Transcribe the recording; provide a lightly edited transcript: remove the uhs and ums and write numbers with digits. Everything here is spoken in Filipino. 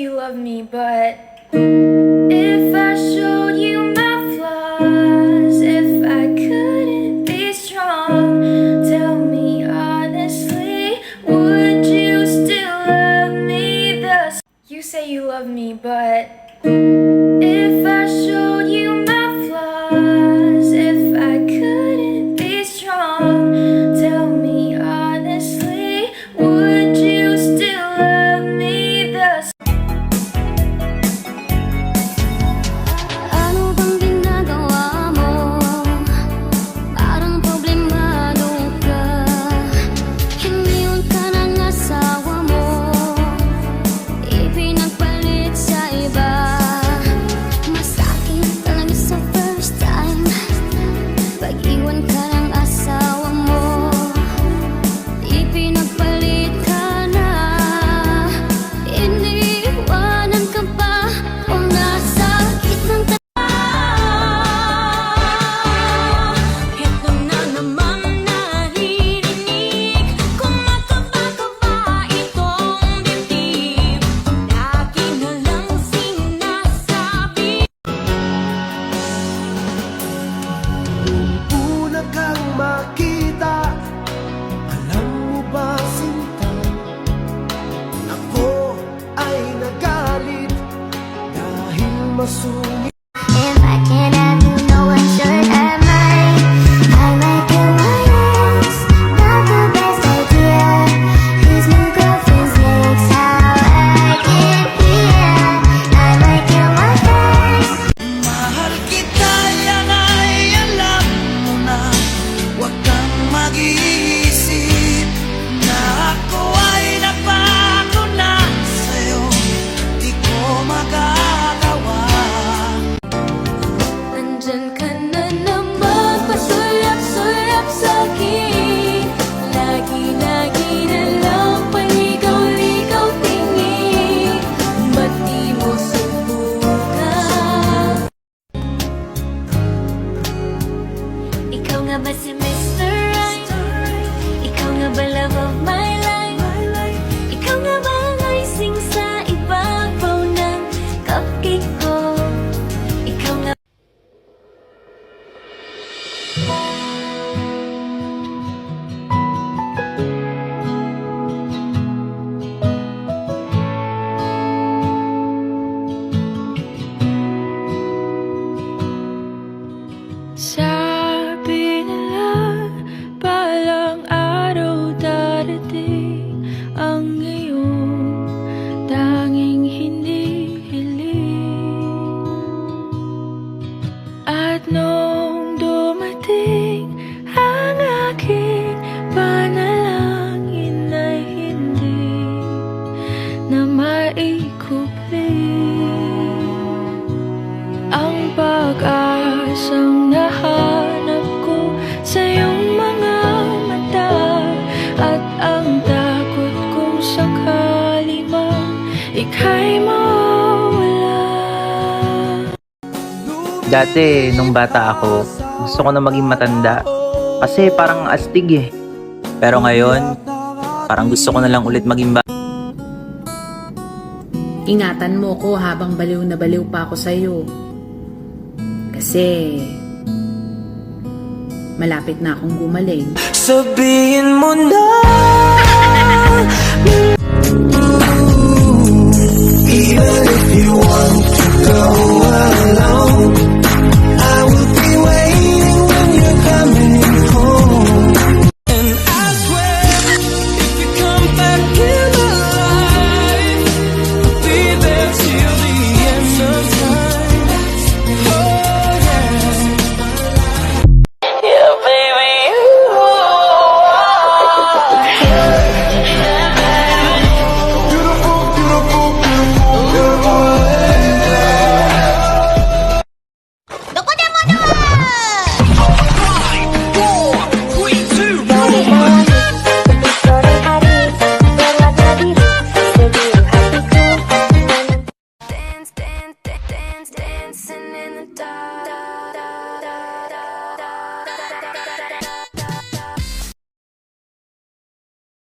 you love me, but if I showed you my flaws, if I couldn't be strong, tell me honestly, would you still love me the same? You say you love me, but if I showed you my flaws, if I couldn't be strong, tell me honestly, would you still love me the same? Ano bang ginagawa mo? Parang problemado ka. Hiniyon ka ng asawa mo, ipinagpalit sa iba. Masakit talaga sa first time pag-iwan ka ng asawa mo, ipinagpalit ka na. Iniiwanan ka pa o nasa gitnang ito na naman naririnig, kumakaba-kaba itong dibdib. Lagi na lang sinasabi. Una kang makita, alam mo ba sinta, ako ay nagalit dahil masungit. If I can't have you, no one should have mine. I like your eyes, not the best idea. These new girlfriends makes how I get here. I like your eyes. Mahal kita, yan ay alam mo na. Huwag kang mag-iisip na ako ay napako na sa'yo. Di ko magagawa. Nandyan ka na naman, pasulap-sulap sa'kin. Lagi-lagi na lang paligaw-ligaw tingin. Ba't di mo subukan? Ikaw nga ba si Mr. Right? Ikaw nga ba love of my life? Ikaw nga ba ang icing sa ibabaw ng cupcake ko? Ikaw nga Sabi nila, balang araw darating ang iyong tanging hinihiling. At nung dumating ang aking panalangin ay hindi na maikupli. Ang pag-asang nahanap ko sa iyong mga mata, at ang takot kung sakali man ika'y mawala. Dati, nung bata ako, gusto ko na maging matanda. Kasi parang astig eh. Pero ngayon, parang gusto ko na lang ulit maging bata. Ingatan mo ko habang baliw na baliw pa ako sa'yo. Kasi malapit na akong gumaling. Sabihin mo na, even if you want to go alone, I will be waiting when you're coming home. And I swear, if you come back in my life, I'll be there till the end of time. Oh yeah, yeah baby. dancing in the dark.